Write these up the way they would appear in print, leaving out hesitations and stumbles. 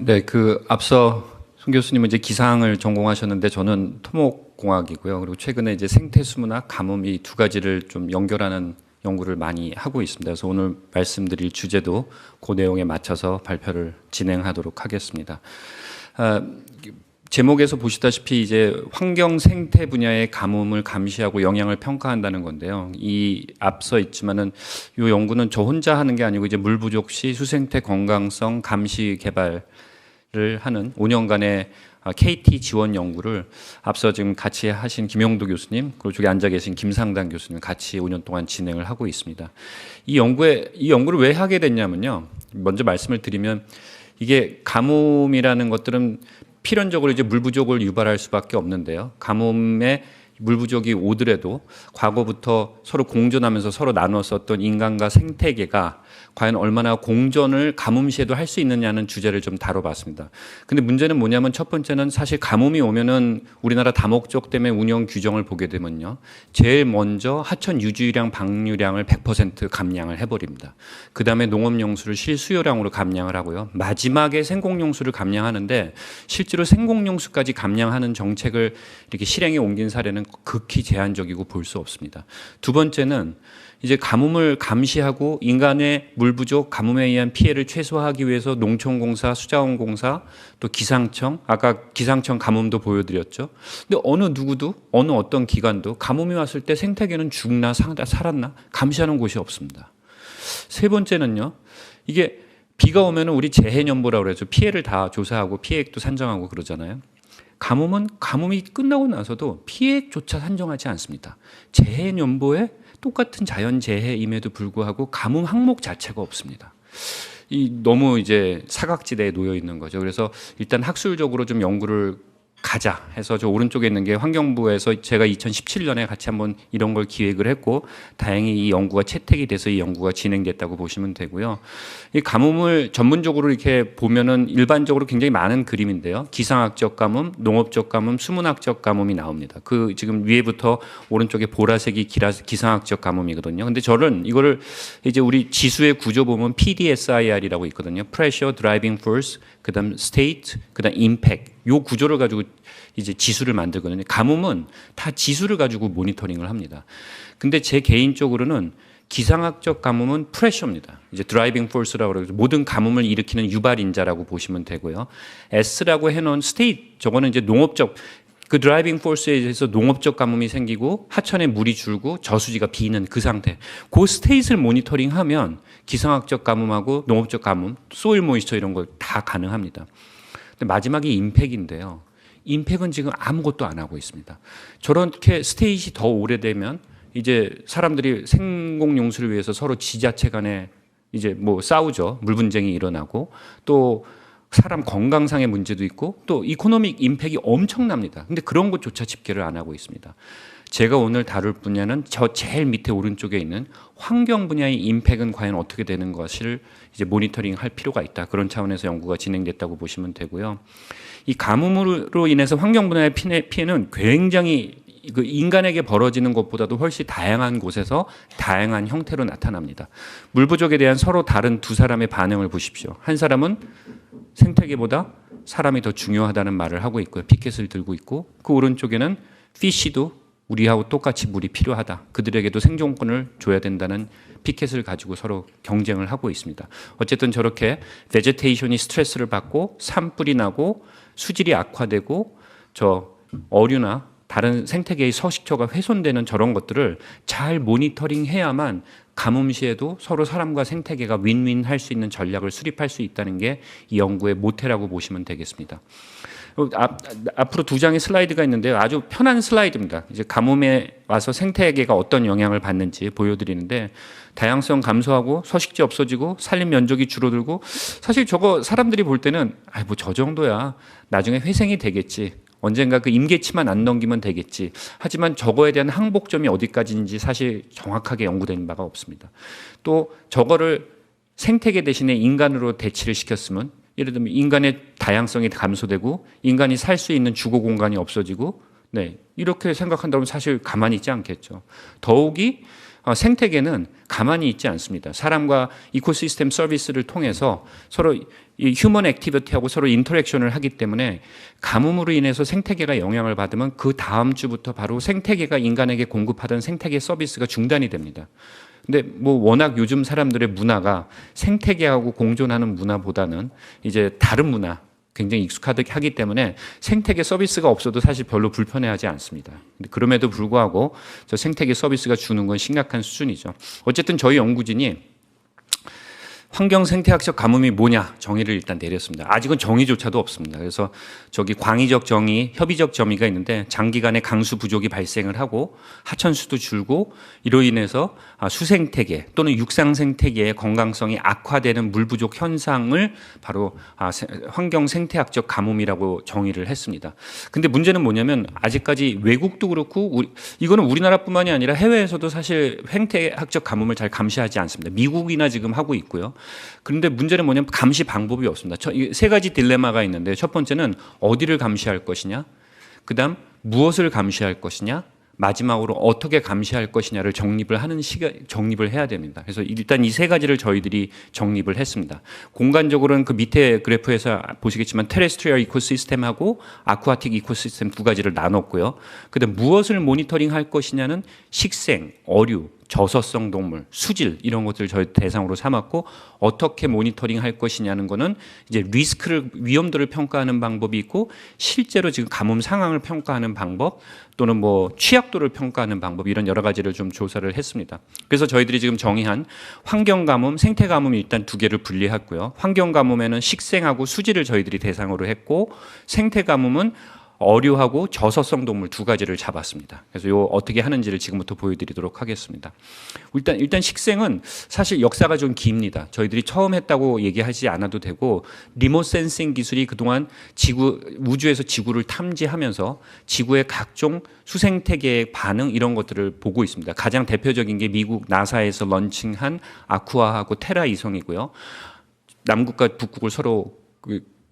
네, 앞서 손 교수님은 이제 기상을 전공하셨는데 저는 토목공학이고요. 그리고 최근에 이제 생태수문학, 가뭄 이 두 가지를 좀 연결하는 연구를 많이 하고 있습니다. 그래서 오늘 말씀드릴 주제도 그 내용에 맞춰서 발표를 진행하도록 하겠습니다. 제목에서 보시다시피 이제 환경 생태 분야의 가뭄을 감시하고 영향을 평가한다는 건데요. 이 앞서 있지만은 이 연구는 저 혼자 하는 게 아니고 이제 물 부족 시 수생태 건강성 감시 개발을 하는 5년간의 KT 지원 연구를 앞서 지금 같이 하신 김영도 교수님, 그리고 저기 앉아 계신 김상단 교수님 같이 5년 동안 진행을 하고 있습니다. 이 연구를 왜 하게 됐냐면요. 먼저 말씀을 드리면 이게 가뭄이라는 것들은 필연적으로 이제 물 부족을 유발할 수밖에 없는데요. 가뭄에 물 부족이 오더라도 과거부터 서로 공존하면서 서로 나눠 썼던 인간과 생태계가 과연 얼마나 공존을 가뭄 시에도 할 수 있느냐는 주제를 좀 다뤄봤습니다. 근데 문제는 뭐냐면 첫 번째는 사실 가뭄이 오면은 우리나라 다목적 때문에 운영 규정을 보게 되면요. 제일 먼저 하천 유주량 방류량을 100% 감량을 해버립니다. 그 다음에 농업용수를 실수요량으로 감량을 하고요. 마지막에 생공용수를 감량하는데 실제로 생공용수까지 감량하는 정책을 이렇게 실행에 옮긴 사례는 극히 제한적이고 볼 수 없습니다. 두 번째는 이제 가뭄을 감시하고 인간의 물 부족, 가뭄에 의한 피해를 최소화하기 위해서 농촌공사, 수자원공사, 또 기상청, 아까 기상청 가뭄도 보여드렸죠. 근데 어느 누구도 어느 어떤 기관도 가뭄이 왔을 때 생태계는 죽나 살았나 감시하는 곳이 없습니다. 세 번째는요. 이게 비가 오면 우리 재해연보라고 그러죠. 피해를 다 조사하고 피해액도 산정하고 그러잖아요. 가뭄은 가뭄이 끝나고 나서도 피해액조차 산정하지 않습니다. 재해연보에 똑같은 자연재해임에도 불구하고 가뭄 항목 자체가 없습니다. 너무 이제 사각지대에 놓여 있는 거죠. 그래서 일단 학술적으로 좀 연구를 가자 해서 저 오른쪽에 있는 게 환경부에서 제가 2017년에 같이 한번 이런 걸 기획을 했고 다행히 이 연구가 채택이 돼서 이 연구가 진행됐다고 보시면 되고요. 이 가뭄을 전문적으로 이렇게 보면은 일반적으로 굉장히 많은 그림인데요. 기상학적 가뭄, 농업적 가뭄, 수문학적 가뭄이 나옵니다. 그 지금 위에부터 오른쪽에 보라색이 기상학적 가뭄이거든요. 근데 저는 이거를 이제 우리 지수의 구조 보면 PDSIR이라고 있거든요. Pressure, Driving Force, 그다음 State, 그다음 Impact. 요 구조를 가지고 이제 지수를 만들거든요. 가뭄은 다 지수를 가지고 모니터링을 합니다. 근데 제 개인적으로는 기상학적 가뭄은 프레셔입니다. 이제 드라이빙 포스라고 그러죠. 모든 가뭄을 일으키는 유발인자라고 보시면 되고요. S라고 해놓은 스테이트, 저거는 이제 농업적, 그 드라이빙 포스에 의해서 농업적 가뭄이 생기고 하천에 물이 줄고 저수지가 비는 그 상태. 그 스테이트를 모니터링하면 기상학적 가뭄하고 농업적 가뭄, 소일 모이스처 이런 걸 다 가능합니다. 근데 마지막이 임팩인데요. 임팩은 지금 아무것도 안 하고 있습니다. 저렇게 스테이지 더 오래되면 이제 사람들이 생공용수를 위해서 서로 지자체 간에 이제 뭐 싸우죠. 물 분쟁이 일어나고 또 사람 건강상의 문제도 있고 또 이코노믹 임팩이 엄청납니다. 근데 그런 것조차 집계를 안 하고 있습니다. 제가 오늘 다룰 분야는 저 제일 밑에 오른쪽에 있는 환경 분야의 임팩은 과연 어떻게 되는 것을 이제 모니터링 할 필요가 있다. 그런 차원에서 연구가 진행됐다고 보시면 되고요. 이 가뭄으로 인해서 환경 분야의 피해는 굉장히 그 인간에게 벌어지는 것보다도 훨씬 다양한 곳에서 다양한 형태로 나타납니다. 물 부족에 대한 서로 다른 두 사람의 반응을 보십시오. 한 사람은 생태계보다 사람이 더 중요하다는 말을 하고 있고요. 피켓을 들고 있고 그 오른쪽에는 피쉬도 우리하고 똑같이 물이 필요하다. 그들에게도 생존권을 줘야 된다는 피켓을 가지고 서로 경쟁을 하고 있습니다. 어쨌든 저렇게 베제테이션이 스트레스를 받고 산불이 나고 수질이 악화되고 저 어류나 다른 생태계의 서식처가 훼손되는 저런 것들을 잘 모니터링해야만 가뭄 시에도 서로 사람과 생태계가 윈윈 할 수 있는 전략을 수립할 수 있다는 게 이 연구의 모태라고 보시면 되겠습니다. 앞으로 두 장의 슬라이드가 있는데요. 아주 편한 슬라이드입니다. 이제 가뭄에 와서 생태계가 어떤 영향을 받는지 보여드리는데 다양성 감소하고 서식지 없어지고 산림 면적이 줄어들고 사실 저거 사람들이 볼 때는 뭐 저 정도야 나중에 회생이 되겠지. 언젠가 그 임계치만 안 넘기면 되겠지. 하지만 저거에 대한 항복점이 어디까지인지 사실 정확하게 연구된 바가 없습니다. 또 저거를 생태계 대신에 인간으로 대치를 시켰으면 예를 들면 인간의 다양성이 감소되고 인간이 살 수 있는 주거 공간이 없어지고 이렇게 생각한다면 사실 가만히 있지 않겠죠. 더욱이 생태계는 가만히 있지 않습니다. 사람과 이코시스템 서비스를 통해서 서로 이 휴먼 액티비티하고 서로 인터랙션을 하기 때문에 가뭄으로 인해서 생태계가 영향을 받으면 그 다음 주부터 바로 생태계가 인간에게 공급하던 생태계 서비스가 중단이 됩니다. 근데 뭐 워낙 요즘 사람들의 문화가 생태계하고 공존하는 문화보다는 이제 다른 문화 굉장히 익숙하기 때문에 생태계 서비스가 없어도 사실 별로 불편해하지 않습니다. 그럼에도 불구하고 저 생태계 서비스가 주는 건 심각한 수준이죠. 어쨌든 저희 연구진이 환경 생태학적 가뭄이 뭐냐 정의를 일단 내렸습니다. 아직은 정의조차도 없습니다. 그래서 저기 광의적 정의, 협의적 정의가 있는데 장기간의 강수 부족이 발생을 하고 하천수도 줄고 이로 인해서 수생태계 또는 육상 생태계의 건강성이 악화되는 물 부족 현상을 바로 환경 생태학적 가뭄이라고 정의를 했습니다. 근데 문제는 뭐냐면 아직까지 외국도 그렇고 이거는 우리나라뿐만이 아니라 해외에서도 사실 생태학적 가뭄을 잘 감시하지 않습니다. 미국이나 지금 하고 있고요. 그런데 문제는 뭐냐면 감시 방법이 없습니다. 세 가지 딜레마가 있는데 첫 번째는 어디를 감시할 것이냐, 그다음 무엇을 감시할 것이냐, 마지막으로 어떻게 감시할 것이냐를 정립을 해야 됩니다. 그래서 일단 이 세 가지를 저희들이 정립을 했습니다. 공간적으로는 그 밑에 그래프에서 보시겠지만 테레스트리얼 이코시스템하고 아쿠아틱 이코시스템 두 가지를 나눴고요. 그다음 무엇을 모니터링할 것이냐는 식생, 어류, 저서성 동물, 수질 이런 것들을 저희 대상으로 삼았고 어떻게 모니터링할 것이냐는 거는 이제 위험도를 평가하는 방법이 있고 실제로 지금 가뭄 상황을 평가하는 방법 또는 뭐 취약도를 평가하는 방법 이런 여러 가지를 좀 조사를 했습니다. 그래서 저희들이 지금 정의한 환경 가뭄, 생태 가뭄이 일단 두 개를 분리했고요. 환경 가뭄에는 식생하고 수질을 저희들이 대상으로 했고 생태 가뭄은 어류하고 저서성 동물 두 가지를 잡았습니다. 그래서 요 어떻게 하는지를 지금부터 보여드리도록 하겠습니다. 일단 식생은 사실 역사가 좀 깁니다. 저희들이 처음 했다고 얘기하지 않아도 되고 리모트 센싱 기술이 그동안 우주에서 지구를 탐지하면서 지구의 각종 수생태계의 반응 이런 것들을 보고 있습니다. 가장 대표적인 게 미국 나사에서 런칭한 아쿠아하고 테라 이성이고요. 남극과 북극을 서로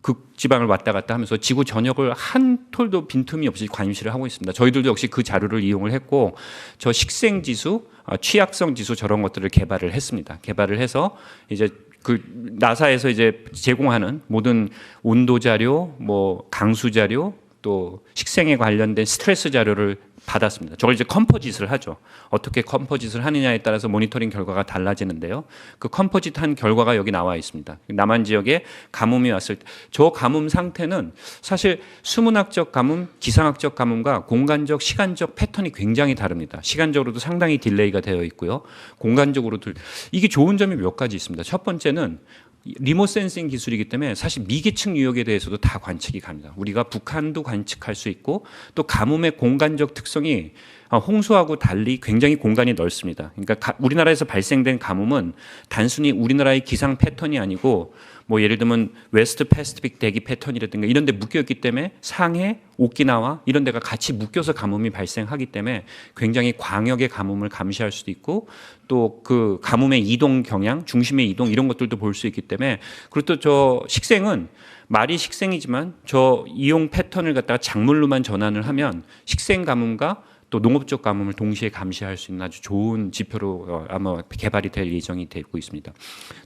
극지방을 왔다 갔다 하면서 지구 전역을 한 톨도 빈틈이 없이 관심을 하고 있습니다. 저희들도 역시 그 자료를 이용을 했고 저 식생지수, 취약성 지수 저런 것들을 개발을 했습니다. 개발을 해서 이제 그 나사에서 이제 제공하는 모든 온도 자료, 뭐 강수 자료, 또 식생에 관련된 스트레스 자료를 받았습니다. 저걸 이제 컴포짓을 하죠. 어떻게 컴포짓을 하느냐에 따라서 모니터링 결과가 달라지는데요. 그 컴포짓한 결과가 여기 나와 있습니다. 남한 지역에 가뭄이 왔을 때 저 가뭄 상태는 사실 수문학적 가뭄, 기상학적 가뭄과 공간적, 시간적 패턴이 굉장히 다릅니다. 시간적으로도 상당히 딜레이가 되어 있고요. 공간적으로도 이게 좋은 점이 몇 가지 있습니다. 첫 번째는 리모트 센싱 기술이기 때문에 사실 미계층 유역에 대해서도 다 관측이 갑니다. 우리가 북한도 관측할 수 있고 또 가뭄의 공간적 특성이 홍수하고 달리 굉장히 공간이 넓습니다. 그러니까 우리나라에서 발생된 가뭄은 단순히 우리나라의 기상 패턴이 아니고 뭐 예를 들면 웨스트 패시픽 대기 패턴이라든가 이런 데 묶여있기 때문에 상해, 오키나와 이런 데가 같이 묶여서 가뭄이 발생하기 때문에 굉장히 광역의 가뭄을 감시할 수도 있고 또 그 가뭄의 이동 경향, 중심의 이동 이런 것들도 볼 수 있기 때문에 그리고 또 저 식생은 말이 식생이지만 저 이용 패턴을 갖다가 작물로만 전환을 하면 식생 가뭄과 또 농업적 가뭄을 동시에 감시할 수 있는 아주 좋은 지표로 아마 개발이 될 예정이 되고 있습니다.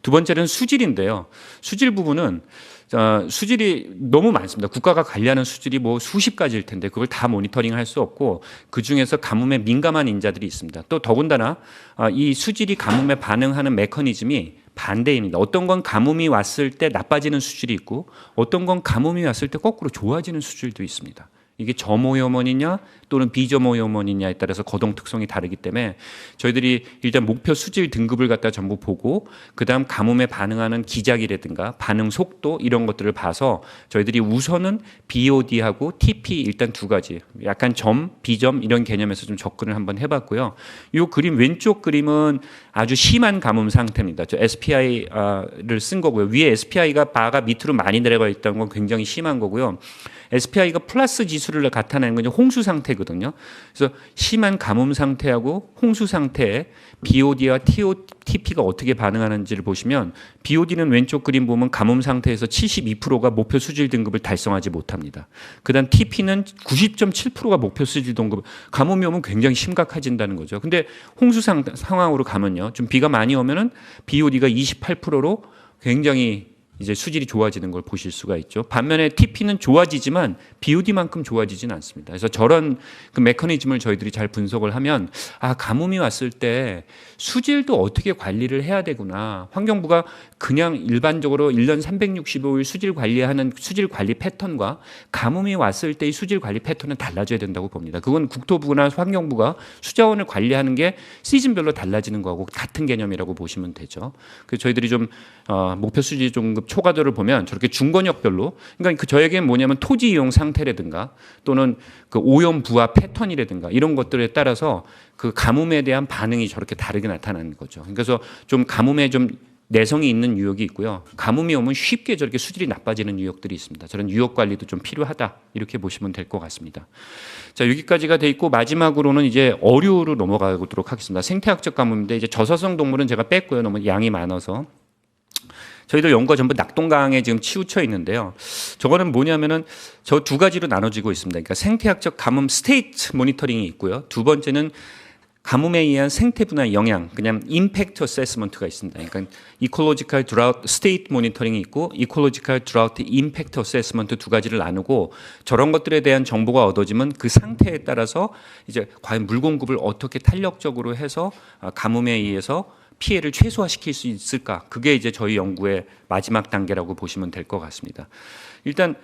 두 번째는 수질인데요. 수질 부분은 수질이 너무 많습니다. 국가가 관리하는 수질이 뭐 수십 가지일 텐데 그걸 다 모니터링할 수 없고 그중에서 가뭄에 민감한 인자들이 있습니다. 또 더군다나 이 수질이 가뭄에 반응하는 메커니즘이 반대입니다. 어떤 건 가뭄이 왔을 때 나빠지는 수질이 있고 어떤 건 가뭄이 왔을 때 거꾸로 좋아지는 수질도 있습니다. 이게 저모여먼이냐 또는 비저모여먼이냐에 따라서 거동 특성이 다르기 때문에 저희들이 일단 목표 수질 등급을 갖다 전부 보고 그다음 가뭄에 반응하는 기작이라든가 반응 속도 이런 것들을 봐서 저희들이 우선은 BOD하고 TP 일단 두 가지 약간 점, 비점 이런 개념에서 좀 접근을 한번 해봤고요. 이 그림 왼쪽 그림은 아주 심한 가뭄 상태입니다. 저 SPI를 쓴 거고요. 위에 SPI가 바가 밑으로 많이 내려가 있다는 건 굉장히 심한 거고요. SPI가 플러스 지수 기술을 나타내는 건 홍수 상태거든요. 그래서 심한 가뭄 상태하고 홍수 상태에 BOD와 TP가 어떻게 반응하는지를 보시면 BOD는 왼쪽 그림 보면 가뭄 상태에서 72%가 목표 수질 등급을 달성하지 못합니다. 그다음 TP는 90.7%가 목표 수질 등급. 가뭄이 오면 굉장히 심각해진다는 거죠. 근데 홍수 상황으로 가면요, 좀 비가 많이 오면은 BOD가 28%로 굉장히 이제 수질이 좋아지는 걸 보실 수가 있죠. 반면에 TP는 좋아지지만 BOD만큼 좋아지지는 않습니다. 그래서 저런 그 메커니즘을 저희들이 잘 분석을 하면 가뭄이 왔을 때 수질도 어떻게 관리를 해야 되구나. 환경부가 그냥 일반적으로 1년 365일 수질 관리하는 수질 관리 패턴과 가뭄이 왔을 때의 수질 관리 패턴은 달라져야 된다고 봅니다. 그건 국토부나 환경부가 수자원을 관리하는 게 시즌별로 달라지는 거하고 같은 개념이라고 보시면 되죠. 그래서 저희들이 좀 목표 수질 등급 초과도를 보면 저렇게 중건역별로, 그러니까 저에게는 뭐냐면 토지 이용 상태라든가 또는 그 오염 부하 패턴이라든가 이런 것들에 따라서 그 가뭄에 대한 반응이 저렇게 다르게 나타나는 거죠. 그래서 좀 가뭄에 좀 내성이 있는 유역이 있고요. 가뭄이 오면 쉽게 저렇게 수질이 나빠지는 유역들이 있습니다. 저런 유역 관리도 좀 필요하다, 이렇게 보시면 될 것 같습니다. 자, 여기까지가 돼 있고 마지막으로는 이제 어류로 넘어가도록 하겠습니다. 생태학적 가뭄인데 이제 저서성 동물은 제가 뺐고요. 너무 양이 많아서. 저희도 연구가 전부 낙동강에 지금 치우쳐 있는데요. 저거는 뭐냐면은 저 두 가지로 나눠지고 있습니다. 그러니까 생태학적 가뭄 스테이트 모니터링이 있고요. 두 번째는 가뭄에 의한 생태 분야의 영향, 그냥 임팩트 어세스먼트가 있습니다. 그러니까 이콜로지컬 드라우트 스테이트 모니터링이 있고 이콜로지컬 드라우트 임팩트 어세스먼트 두 가지를 나누고 저런 것들에 대한 정보가 얻어지면 그 상태에 따라서 이제 과연 물 공급을 어떻게 탄력적으로 해서 가뭄에 의해서 피해를 최소화시킬 수 있을까? 그게 이제 저희 연구의 마지막 단계라고 보시면 될 것 같습니다. 일단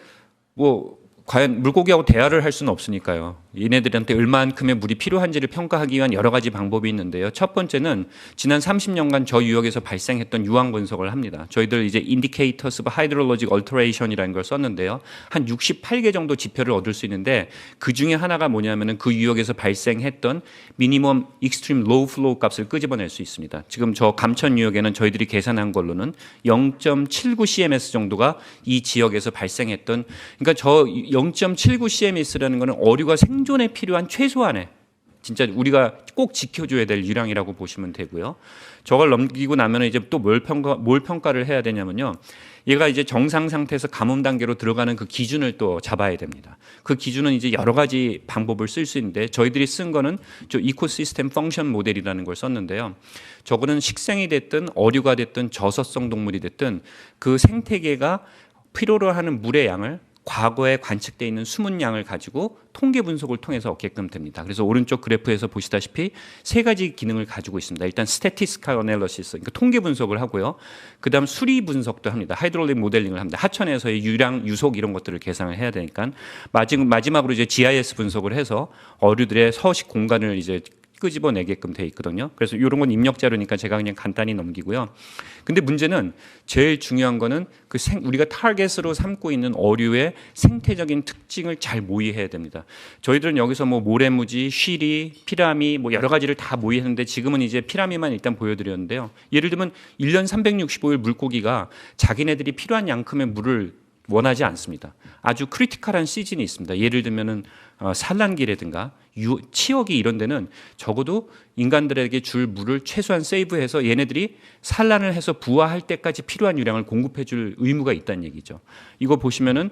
과연 물고기하고 대화를 할 수는 없으니까요. 얘네들한테 얼마만큼의 물이 필요한지를 평가하기 위한 여러 가지 방법이 있는데요. 첫 번째는 지난 30년간 저 유역에서 발생했던 유황 분석을 합니다. 저희들 이제 Indicators of Hydrologic Alteration이라는 걸 썼는데요. 한 68개 정도 지표를 얻을 수 있는데 그 중에 하나가 뭐냐면은 그 유역에서 발생했던 미니멈 익스트림 로우 플로우 값을 끄집어낼 수 있습니다. 지금 저 감천 유역에는 저희들이 계산한 걸로는 0.79 CMS 정도가 이 지역에서 발생했던, 그러니까 저 0.79 CMS라는 거는 어류가 생존에 필요한 최소한의 진짜 우리가 꼭 지켜줘야 될 유량이라고 보시면 되고요. 저걸 넘기고 나면 이제 또 뭘 평가를 해야 되냐면요. 얘가 이제 정상 상태에서 가뭄 단계로 들어가는 그 기준을 또 잡아야 됩니다. 그 기준은 이제 여러 가지 방법을 쓸 수 있는데 저희들이 쓴 거는 저 이코시스템 펑션 모델이라는 걸 썼는데요. 저거는 식생이 됐든 어류가 됐든 저서성 동물이 됐든 그 생태계가 필요로 하는 물의 양을 과거에 관측되어 있는 숨은 양을 가지고 통계 분석을 통해서 얻게끔 됩니다. 그래서 오른쪽 그래프에서 보시다시피 세 가지 기능을 가지고 있습니다. 일단 statistical analysis, 그러니까 통계 분석을 하고요. 그다음 수리 분석도 합니다. 하이드롤릭 모델링을 합니다. 하천에서의 유량, 유속 이런 것들을 계산을 해야 되니까 마지막으로 이제 GIS 분석을 해서 어류들의 서식 공간을 이제 끄집어내게끔 돼 있거든요. 그래서 이런 건 입력 자료니까 제가 그냥 간단히 넘기고요. 근데 문제는 제일 중요한 거는 우리가 타겟으로 삼고 있는 어류의 생태적인 특징을 잘 모의해야 됩니다. 저희들은 여기서 모래무지, 쉬리, 피라미 여러 가지를 다 모의했는데 지금은 이제 피라미만 일단 보여드렸는데요. 예를 들면 1년 365일 물고기가 자기네들이 필요한 양큼의 물을 원하지 않습니다. 아주 크리티컬한 시즌이 있습니다. 예를 들면은 산란기라든가 치역이 이런 데는 적어도 인간들에게 줄 물을 최소한 세이브해서 얘네들이 산란을 해서 부화할 때까지 필요한 유량을 공급해 줄 의무가 있다는 얘기죠. 이거 보시면은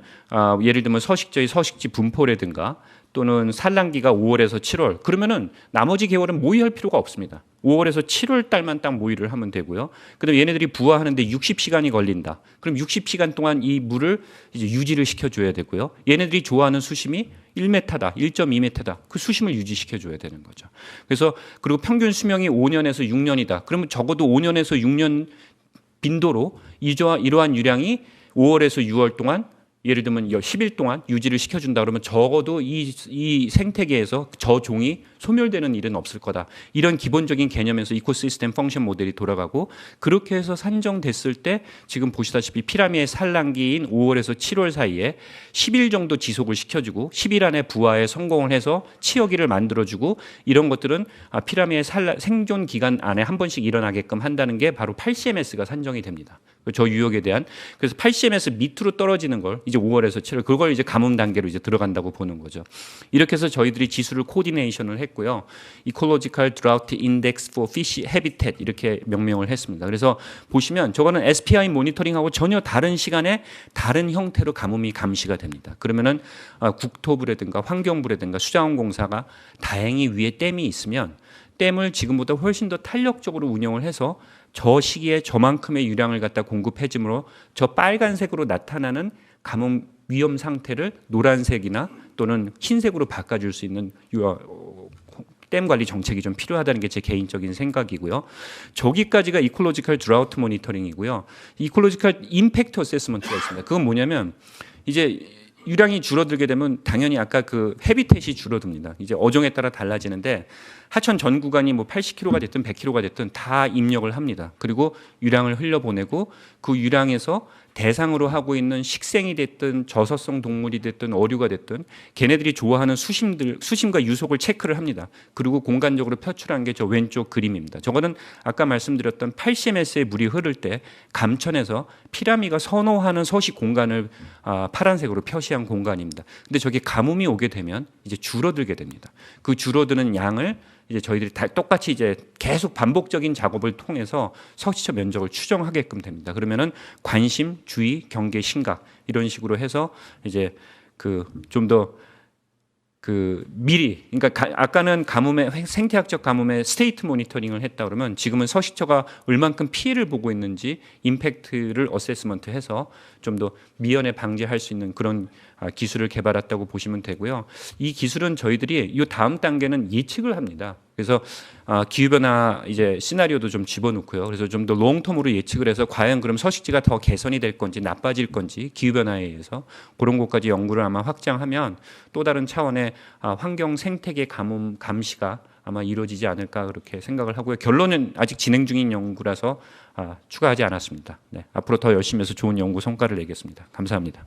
예를 들면 서식지의 서식지 분포라든가 또는 산란기가 5월에서 7월, 그러면은 나머지 개월은 모의할 필요가 없습니다. 5월에서 7월 달만 딱 모의를 하면 되고요. 그다음에 얘네들이 부화하는데 60시간이 걸린다. 그럼 60시간 동안 이 물을 이제 유지를 시켜줘야 되고요. 얘네들이 좋아하는 수심이 1m다, 1.2m다. 그 수심을 유지시켜줘야 되는 거죠. 그래서 그리고 평균 수명이 5년에서 6년이다. 그러면 적어도 5년에서 6년 빈도로 이러한 유량이 5월에서 6월 동안 예를 들면 10일 동안 유지를 시켜준다 그러면 적어도 이 생태계에서 저 종이 소멸되는 일은 없을 거다. 이런 기본적인 개념에서 이코시스템 펑션 모델이 돌아가고 그렇게 해서 산정됐을 때 지금 보시다시피 피라미의 산란기인 5월에서 7월 사이에 10일 정도 지속을 시켜주고 10일 안에 부화에 성공을 해서 치어기를 만들어주고 이런 것들은 피라미의 생존 기간 안에 한 번씩 일어나게끔 한다는 게 바로 8CMS가 산정이 됩니다. 저 유역에 대한. 그래서 8CMS 밑으로 떨어지는 걸 이제 5월에서 7월 그걸 이제 가뭄 단계로 이제 들어간다고 보는 거죠. 이렇게 해서 저희들이 지수를 코디네이션을 했고요. Ecological Drought Index for Fish Habitat 이렇게 명명을 했습니다. 그래서 보시면 저거는 SPI 모니터링하고 전혀 다른 시간에 다른 형태로 가뭄이 감시가 됩니다. 그러면은 국토부라든가 환경부라든가 수자원공사가 다행히 위에 댐이 있으면 댐을 지금보다 훨씬 더 탄력적으로 운영을 해서 저 시기에 저만큼의 유량을 갖다 공급해줌으로 저 빨간색으로 나타나는 가뭄 위험 상태를 노란색이나 또는 흰색으로 바꿔줄 수 있는 댐 관리 정책이 좀 필요하다는 게 제 개인적인 생각이고요. 저기까지가 이콜로지컬 드라우트 모니터링이고요. 이콜로지컬 임팩트 어세스먼트가 있습니다. 그건 뭐냐면 이제 유량이 줄어들게 되면 당연히 아까 그 헤비텟이 줄어듭니다. 이제 어종에 따라 달라지는데 하천 전 구간이 뭐 80km가 됐든 100km가 됐든 다 입력을 합니다. 그리고 유량을 흘려보내고 그 유량에서 대상으로 하고 있는 식생이 됐든 저서성 동물이 됐든 어류가 됐든 걔네들이 좋아하는 수심과 유속을 체크를 합니다. 그리고 공간적으로 표출한 게 저 왼쪽 그림입니다. 저거는 아까 말씀드렸던 80ms의 물이 흐를 때 감천에서 피라미가 선호하는 서식 공간을 파란색으로 표시한 공간입니다. 근데 저게 가뭄이 오게 되면 이제 줄어들게 됩니다. 그 줄어드는 양을 이제 저희들이 다 똑같이 이제 계속 반복적인 작업을 통해서 서식처 면적을 추정하게끔 됩니다. 그러면은 관심, 주의, 경계, 심각 이런 식으로 해서 이제 그 좀 더 그 미리 그러니까 아까는 가뭄의 생태학적 가뭄의 스테이트 모니터링을 했다 그러면 지금은 서식처가 얼만큼 피해를 보고 있는지 임팩트를 어세스먼트해서 좀 더 미연에 방지할 수 있는 그런 기술을 개발했다고 보시면 되고요. 이 기술은 저희들이 이 다음 단계는 예측을 합니다. 그래서 기후변화 이제 시나리오도 좀 집어넣고요. 그래서 좀 더 롱텀으로 예측을 해서 과연 그럼 서식지가 더 개선이 될 건지 나빠질 건지 기후변화에 의해서 그런 것까지 연구를 아마 확장하면 또 다른 차원의 환경 생태계 가뭄 감시가 아마 이루어지지 않을까 그렇게 생각을 하고요. 결론은 아직 진행 중인 연구라서 추가하지 않았습니다. 네, 앞으로 더 열심히 해서 좋은 연구 성과를 내겠습니다. 감사합니다.